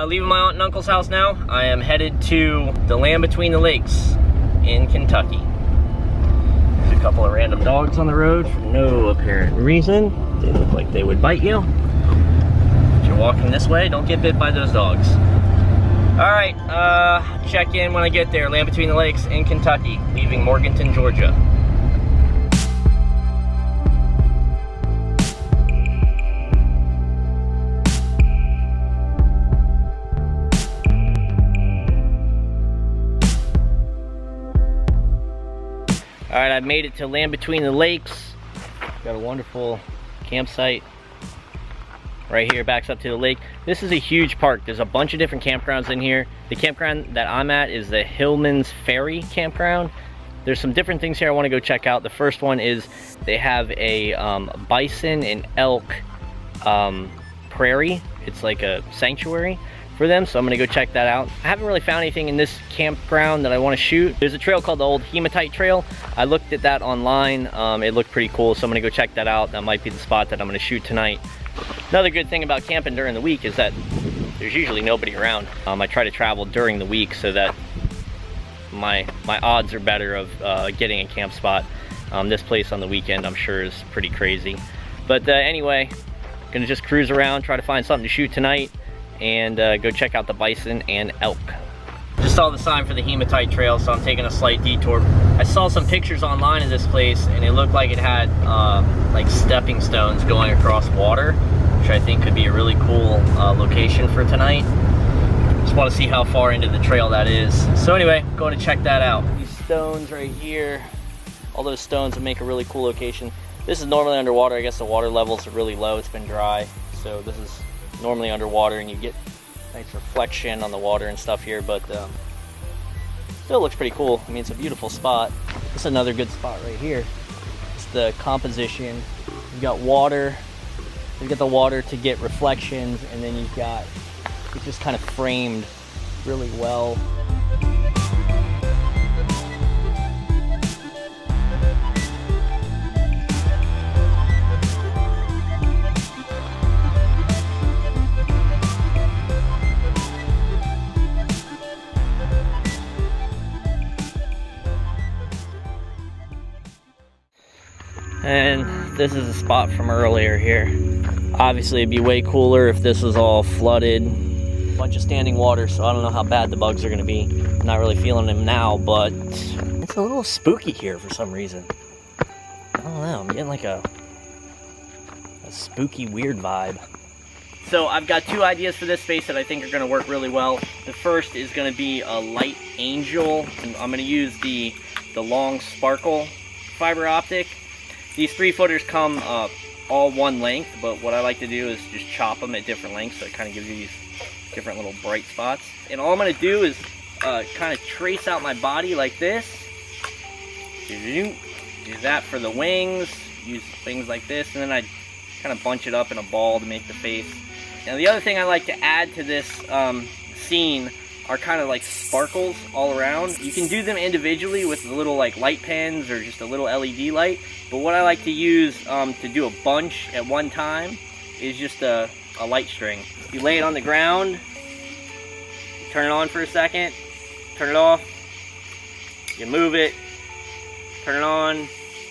Leaving my aunt and uncle's house now. I am headed to the land between the lakes in Kentucky. There's a couple of random dogs on the road for no apparent reason. They look like they would bite you. If you're walking this way, don't get bit by those dogs. Alright, check in when I get there. Land between the lakes in Kentucky, leaving Morganton, Georgia. Alright, I've made it to land between the lakes. Got a wonderful campsite right here, backs up to the lake. This is a huge park. There's a bunch of different campgrounds in here. The campground that I'm at is the Hilman's Ferry campground. There's some different things here I want to go check out. The first one is they have a bison and elk prairie. It's like a sanctuary for them, so I'm gonna go check that out. I haven't really found anything in this campground that I want to shoot. There's a trail called the old Hematite Trail. I looked at that online. It looked pretty cool, so I'm gonna go check that out. That might be the spot that I'm gonna shoot tonight. Another good thing about camping during the week is that there's usually nobody around. I try to travel during the week so that my odds are better of getting a camp spot. This place on the weekend I'm sure is pretty crazy. But anyway, gonna just cruise around, try to find something to shoot tonight, and go check out the bison and elk. Just saw the sign for the Hematite Trail, so I'm taking a slight detour. I saw some pictures online of this place, and it looked like it had like stepping stones going across water, which I think could be a really cool location for tonight. Just want to see how far into the trail that is. So anyway, I'm going to check that out. These stones right here, all those stones would make a really cool location. This is normally underwater. I guess the water levels are really low. It's been dry, so this is normally underwater, and you get nice reflection on the water and stuff here, but still looks pretty cool. I mean, it's a beautiful spot. This is another good spot right here. It's the composition. You've got water. You get the water to get reflections, and then you've got it's just kind of framed really well. And this is a spot from earlier here. Obviously it'd be way cooler if this was all flooded. A bunch of standing water, so I don't know how bad the bugs are gonna be. I'm not really feeling them now, but it's a little spooky here for some reason. I don't know, I'm getting like a spooky, weird vibe. So I've got two ideas for this space that I think are gonna work really well. The first is gonna be a light angel. I'm gonna use the long sparkle fiber optic. These 3-footers come all one length, but what I like to do is just chop them at different lengths, so it kind of gives you these different little bright spots. And all I'm going to do is kind of trace out my body like this. Do that for the wings, use wings like this, and then I kind of bunch it up in a ball to make the face. Now the other thing I like to add to this scene are kind of like sparkles all around. You can do them individually with little like light pens or just a little LED light, but what I like to use to do a bunch at one time is just a light string. You lay it on the ground, turn it on for a second, turn it off, you move it, turn it on,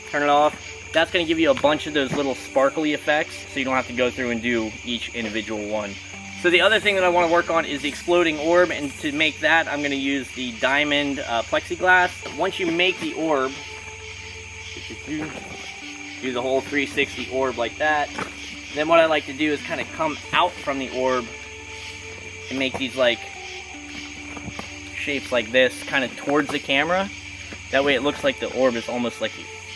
turn it off. That's going to give you a bunch of those little sparkly effects, so you don't have to go through and do each individual one. So the other thing that I want to work on is the exploding orb, and to make that I'm going to use the diamond plexiglass. Once you make the orb, do the whole 360 orb like that. Then what I like to do is kind of come out from the orb and make these like shapes like this kind of towards the camera. That way it looks like the orb is almost like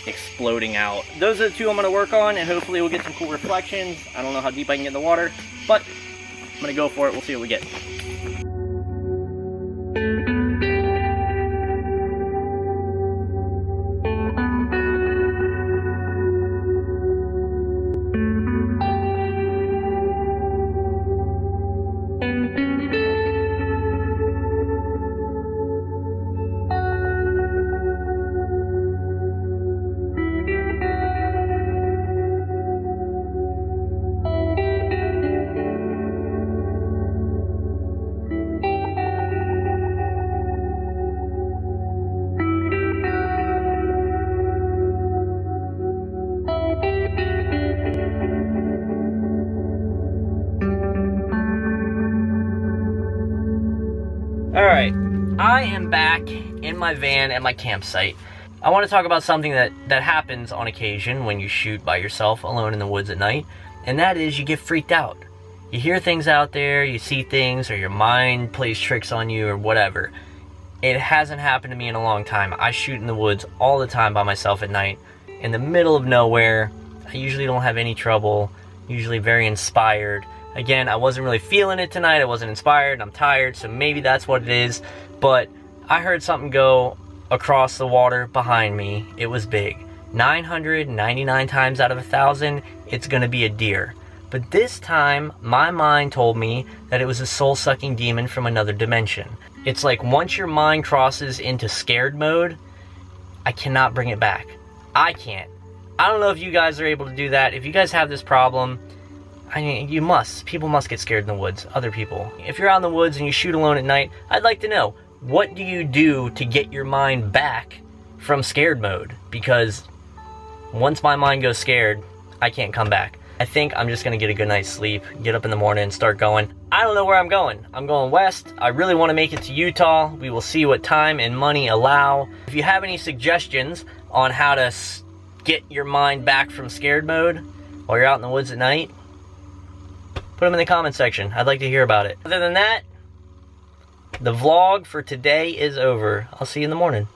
exploding out. Those are the two I'm going to work on, and hopefully we'll get some cool reflections. I don't know how deep I can get in the water, but I'm gonna go for it. We'll see what we get. Alright, I am back in my van at my campsite. I want to talk about something that happens on occasion when you shoot by yourself alone in the woods at night, and that is you get freaked out. You hear things out there, you see things, or your mind plays tricks on you or whatever. It hasn't happened to me in a long time. I shoot in the woods all the time by myself at night, in the middle of nowhere. I usually don't have any trouble, usually very inspired. Again, I wasn't really feeling it tonight, I wasn't inspired, I'm tired, so maybe that's what it is. But I heard something go across the water behind me. It was big. 999 times out of 1,000, it's gonna be a deer. But this time, my mind told me that it was a soul-sucking demon from another dimension. It's like once your mind crosses into scared mode, I cannot bring it back. I can't. I don't know if you guys are able to do that. If you guys have this problem, I mean, you must. People must get scared in the woods. Other people. If you're out in the woods and you shoot alone at night, I'd like to know, what do you do to get your mind back from scared mode? Because once my mind goes scared, I can't come back. I think I'm just gonna get a good night's sleep, get up in the morning and start going. I don't know where I'm going. I'm going west. I really want to make it to Utah. We will see what time and money allow. If you have any suggestions on how to get your mind back from scared mode while you're out in the woods at night, put them in the comment section. I'd like to hear about it. Other than that, the vlog for today is over. I'll see you in the morning.